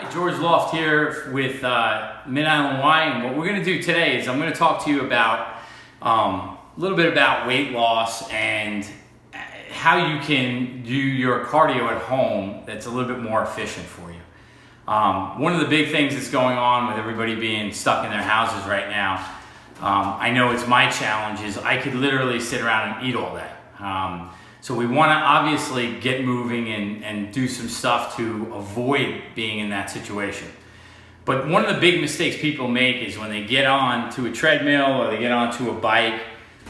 Hi, George Loft here with Mid-Island Y, and what we're going to do today is I'm going to talk to you about a little bit about weight loss and how you can do your cardio at home that's a little bit more efficient for you. One of the big things that's going on with everybody being stuck in their houses right now, I know it's my challenge, is I could literally sit around and eat all day. So we want to obviously get moving and do some stuff to avoid being in that situation. But one of the big mistakes people make is when they get on to a treadmill or they get onto a bike,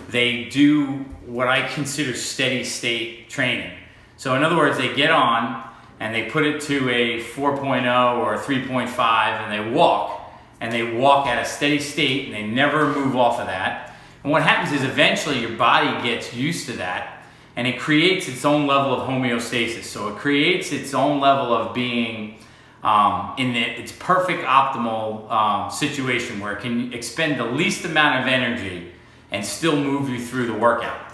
they do what I consider steady state training. So in other words, they get on and they put it to a 4.0 or a 3.5 and they walk at a steady state and they never move off of that. And what happens is eventually your body gets used to that, and it creates its own level of homeostasis. So it creates its own level of being in its perfect optimal situation where it can expend the least amount of energy and still move you through the workout.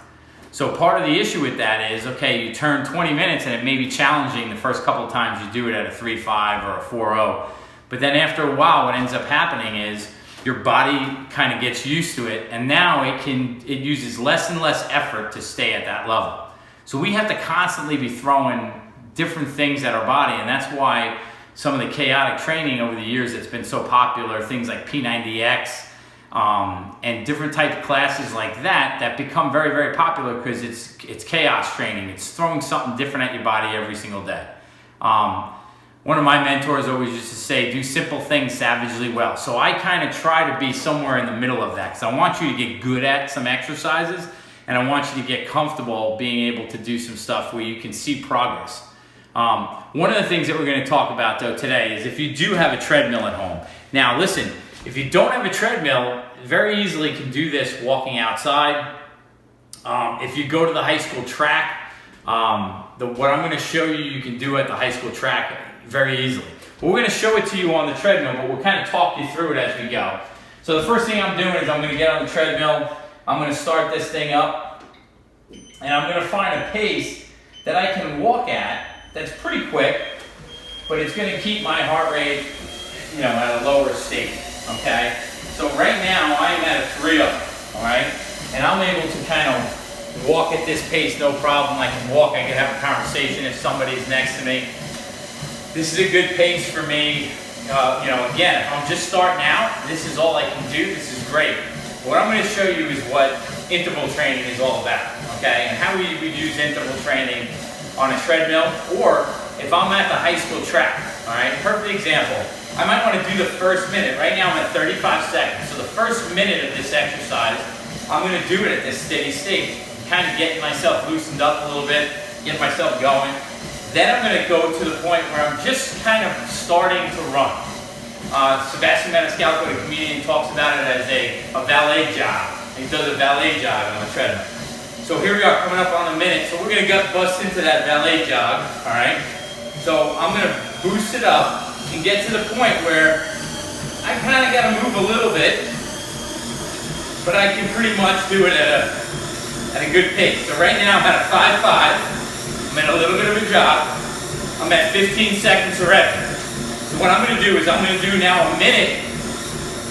So part of the issue with that is, okay, you turn 20 minutes and it may be challenging the first couple of times you do it at a 3.5 or a 4.0. But then after a while, what ends up happening is your body kind of gets used to it, and now it uses less and less effort to stay at that level. So we have to constantly be throwing different things at our body, and that's why some of the chaotic training over the years that's been so popular, things like P90X and different types of classes like that become very, very popular because it's chaos training. It's throwing something different at your body every single day. One of my mentors always used to say, do simple things savagely well. So I kind of try to be somewhere in the middle of that because I want you to get good at some exercises and I want you to get comfortable being able to do some stuff where you can see progress. One of the things that we're going to talk about though today is if you do have a treadmill at home. Now listen, if you don't have a treadmill, very easily can do this walking outside. If you go to the high school track, what I'm going to show you, you can do at the high school track very easily. But we're going to show it to you on the treadmill, but we'll kind of talk you through it as we go. So the first thing I'm doing is I'm going to get on the treadmill, I'm going to start this thing up, and I'm going to find a pace that I can walk at that's pretty quick, but it's going to keep my heart rate, at a lower state, okay? So right now I am at a 3.0, all right? And I'm able to kind of walk at this pace, no problem. I can walk, I can have a conversation if somebody's next to me. This is a good pace for me. Again, if I'm just starting out, this is all I can do. This is great. What I'm going to show you is what interval training is all about, okay? And how we would use interval training on a treadmill, or if I'm at the high school track, all right? Perfect example. I might want to do the first minute. Right now I'm at 35 seconds. So the first minute of this exercise, I'm going to do it at this steady state. Kind of getting myself loosened up a little bit, get myself going. Then I'm going to go to the point where I'm just kind of starting to run. Sebastian Maniscalco, the comedian, talks about it as a valet jog. He does a valet jog on the treadmill. So here we are coming up on a minute. So we're going to bust into that valet jog, all right? So I'm going to boost it up and get to the point where I kind of got to move a little bit, but I can pretty much do it at a good pace. So right now I'm at a 5.5. I'm in a little bit of a jog. I'm at 15 seconds already. So what I'm going to do is I'm going to do now a minute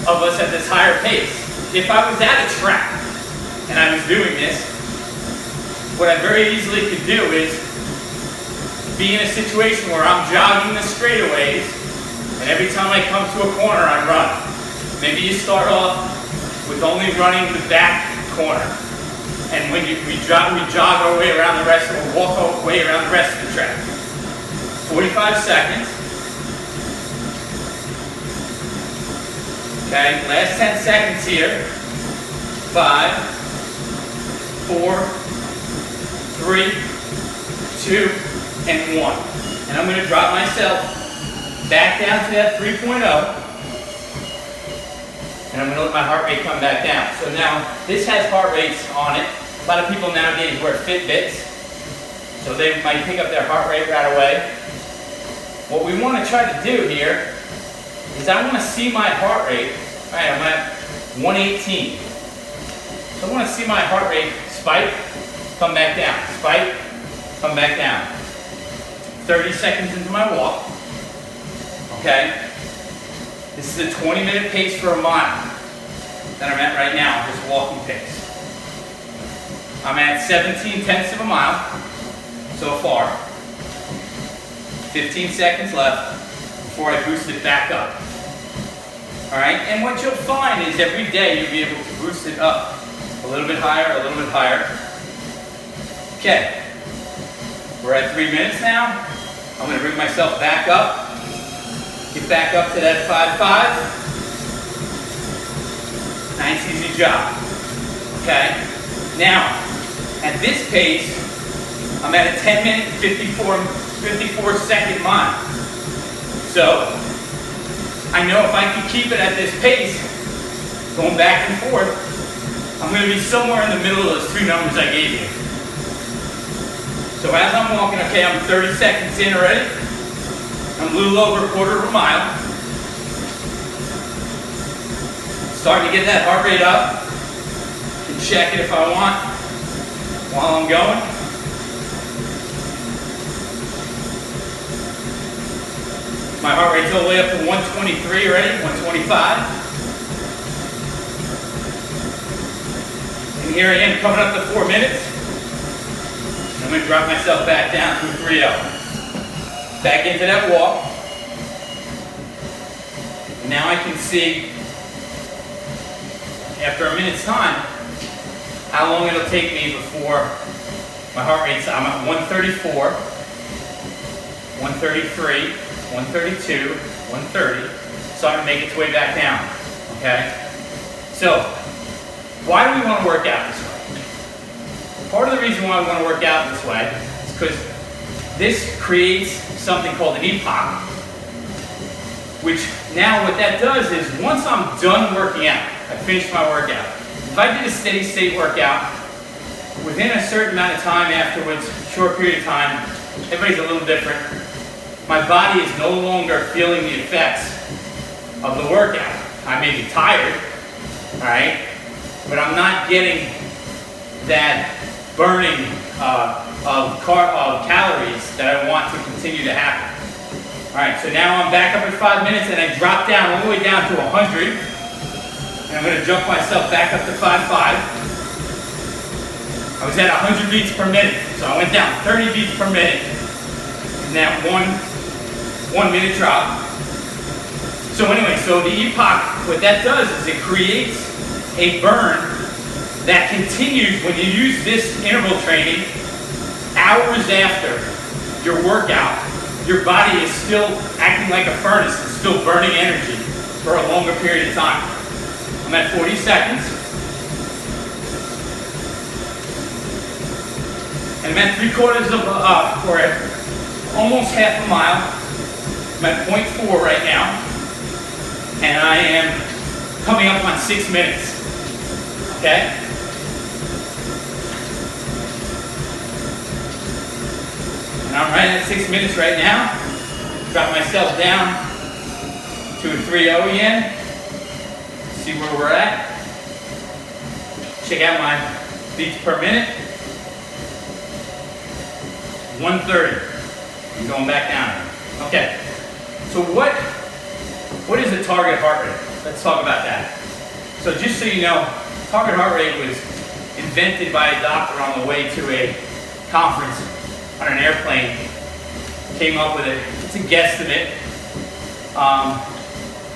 of us at this higher pace. If I was at a track and I was doing this, what I very easily could do is be in a situation where I'm jogging the straightaways, and every time I come to a corner, I run. Maybe you start off with only running the back corner. And when we jog our way around the rest, or walk our way around the rest of the track. 45 seconds. Okay, last 10 seconds here. 5, 4, 3, 2, and 1. And I'm going to drop myself back down to that 3.0. And I'm going to let my heart rate come back down. So now, this has heart rates on it. A lot of people nowadays wear Fitbits, so they might pick up their heart rate right away. What we want to try to do here is I want to see my heart rate. All right, I'm at 118. So I want to see my heart rate spike, come back down, spike, come back down. 30 seconds into my walk. okay? This is a 20-minute pace for a mile that I'm at right now, this walking pace. I'm at 17/10 of a mile so far. 15 seconds left before I boost it back up. All right, and what you'll find is every day you'll be able to boost it up a little bit higher, a little bit higher. Okay, we're at 3 minutes now. I'm going to bring myself back up, get back up to that 5.5. Nice, easy job. Okay, now at this pace, I'm at a 10-minute, 54-second mile. So I know if I can keep it at this pace, going back and forth, I'm going to be somewhere in the middle of those two numbers I gave you. So as I'm walking, okay, I'm 30 seconds in already. I'm a little over a quarter of a mile. Starting to get that heart rate up. Can check it if I want while I'm going. My heart rate's all the way up to 123 already, 125. And here I am coming up to 4 minutes. I'm going to drop myself back down to 3-0. Back into that walk. And now I can see, after a minute's time, how long it'll take me before my heart rate's, I'm at 134, 133, 132, 130, starting to make its way back down, okay? So, why do we want to work out this way? Part of the reason why we want to work out this way is because this creates something called an epoch, which now what that does is once I'm done working out, I finished my workout. If I did a steady state workout, within a certain amount of time afterwards, short period of time, everybody's a little different. My body is no longer feeling the effects of the workout. I may be tired, all right, but I'm not getting that burning of calories that I want to continue to happen. All right, so now I'm back up at 5 minutes and I drop down all the way down to 100. And I'm going to jump myself back up to 5.5. I was at 100 beats per minute, so I went down 30 beats per minute in that one minute drop. So anyway, so the epoch, what that does is it creates a burn that continues when you use this interval training hours after your workout. Your body is still acting like a furnace, it's still burning energy for a longer period of time. I'm at 40 seconds. And I'm at 3/4 of or almost half a mile. I'm at 0.4 right now. And I am coming up on 6 minutes. Okay? And I'm right at 6 minutes right now. Drop myself down to a 3-0 again. See where we're at. Check out my beats per minute. 130. I'm going back down. Okay. So what is a target heart rate? Let's talk about that. So just so you know, target heart rate was invented by a doctor on the way to a conference on an airplane. Came up with it. It's a guesstimate.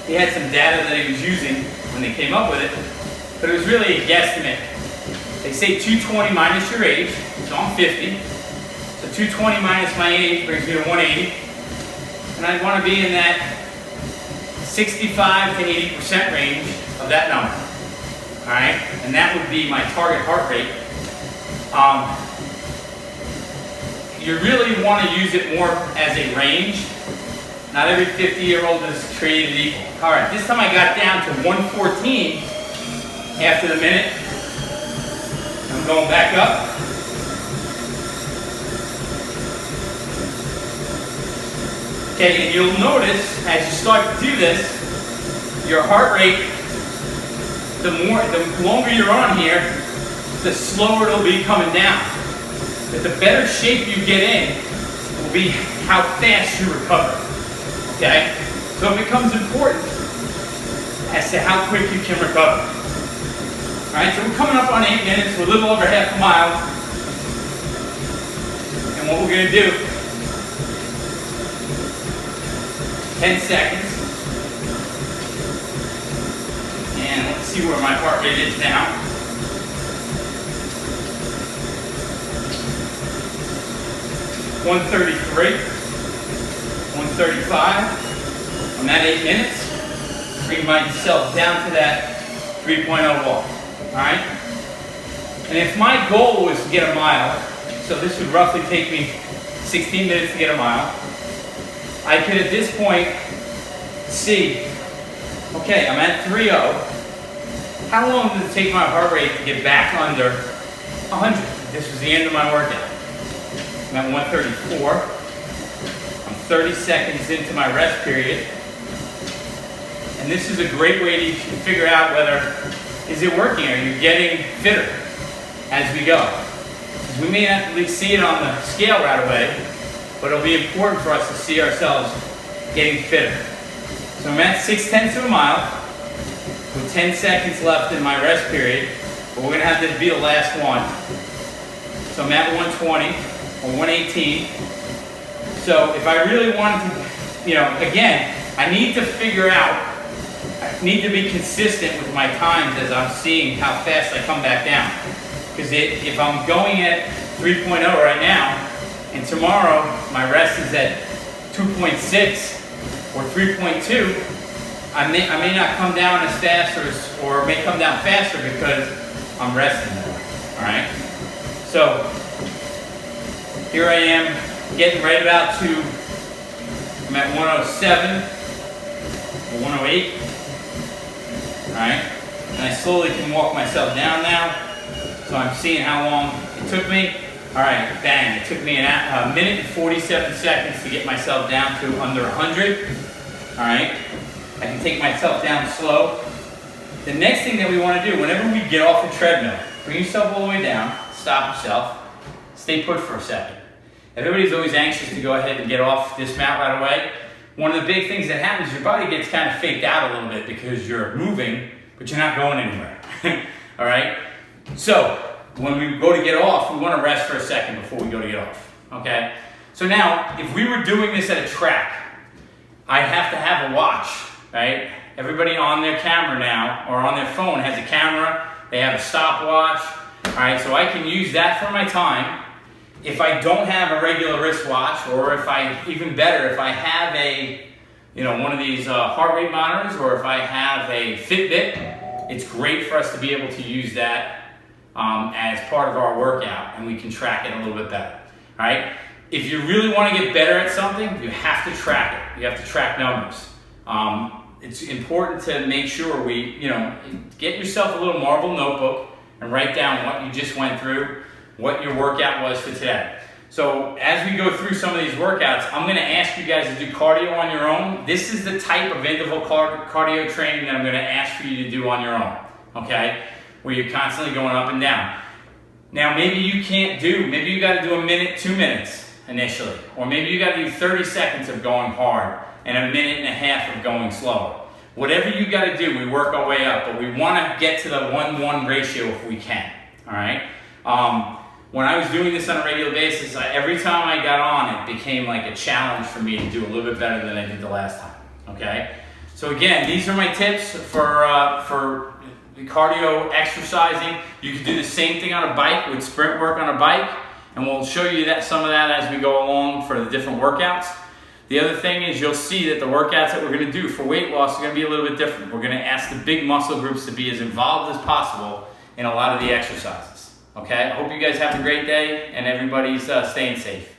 He had some data that he was using when they came up with it, but it was really a guesstimate. They say 220 minus your age, so I'm 50. So 220 minus my age brings me to 180. And I want to be in that 65 to 80% range of that number. All right, and that would be my target heart rate. You really want to use it more as a range. Not every 50-year-old is created equal. All right, this time I got down to 114 after the minute. I'm going back up. Okay, and you'll notice as you start to do this, your heart rate, the longer you're on here, the slower it'll be coming down. But the better shape you get in will be how fast you recover. Okay? So it becomes important as to how quick you can recover. All right, so we're coming up on 8 minutes, we're a little over half a mile. And what we're gonna do, 10 seconds. And let's see where my heart rate is now. 133, 135. On that 8 minutes, bring myself down to that 3.0 walk. All right? And if my goal was to get a mile, so this would roughly take me 16 minutes to get a mile, I could at this point see, okay, I'm at 3.0. How long does it take my heart rate to get back under 100? This was the end of my workout. I'm at 134. I'm 30 seconds into my rest period. And this is a great way to figure out whether, is it working? Are you getting fitter as we go? Because we may not at least see it on the scale right away, but it'll be important for us to see ourselves getting fitter. So I'm at 6/10 of a mile with 10 seconds left in my rest period, but we're going to have to be the last one. So I'm at 120 or 118. So if I really wanted to, again, I need to figure out, I need to be consistent with my times as I'm seeing how fast I come back down. Because if I'm going at 3.0 right now, and tomorrow my rest is at 2.6 or 3.2, I may not come down as fast or may come down faster because I'm resting more. All right. So here I am getting right about to, I'm at 107 or 108. All right. And I slowly can walk myself down now. So I'm seeing how long it took me. All right, bang. It took me a minute and 47 seconds to get myself down to under 100. All right. I can take myself down slow. The next thing that we want to do, whenever we get off the treadmill, bring yourself all the way down, stop yourself, stay put for a second. Everybody's always anxious to go ahead and get off this mat right away. One of the big things that happens, your body gets kind of faked out a little bit because you're moving, but you're not going anywhere. All right? So, when we go to get off, we want to rest for a second before we go to get off. Okay? So now, if we were doing this at a track, I'd have to have a watch, right? Everybody on their camera now, or on their phone, has a camera. They have a stopwatch. All right, so I can use that for my time. If I don't have a regular wristwatch, or even better, if I have a, one of these heart rate monitors, or if I have a Fitbit, it's great for us to be able to use that as part of our workout, and we can track it a little bit better. All right. If you really want to get better at something, you have to track it. You have to track numbers. It's important to make sure get yourself a little marble notebook and write down what you just went through, what your workout was for today. So as we go through some of these workouts, I'm going to ask you guys to do cardio on your own. This is the type of interval cardio training that I'm going to ask for you to do on your own, okay? Where you're constantly going up and down. Now maybe you maybe you got to do a minute, 2 minutes initially, or maybe you got to do 30 seconds of going hard and a minute and a half of going slower. Whatever you got to do, we work our way up, but we want to get to the 1-1 ratio if we can, all right? When I was doing this on a regular basis, every time I got on, it became like a challenge for me to do a little bit better than I did the last time, okay? So again, these are my tips for cardio exercising. You can do the same thing on a bike with sprint work on a bike, and we'll show you some of that as we go along for the different workouts. The other thing is you'll see that the workouts that we're going to do for weight loss are going to be a little bit different. We're going to ask the big muscle groups to be as involved as possible in a lot of the exercises. Okay? I hope you guys have a great day and everybody's staying safe.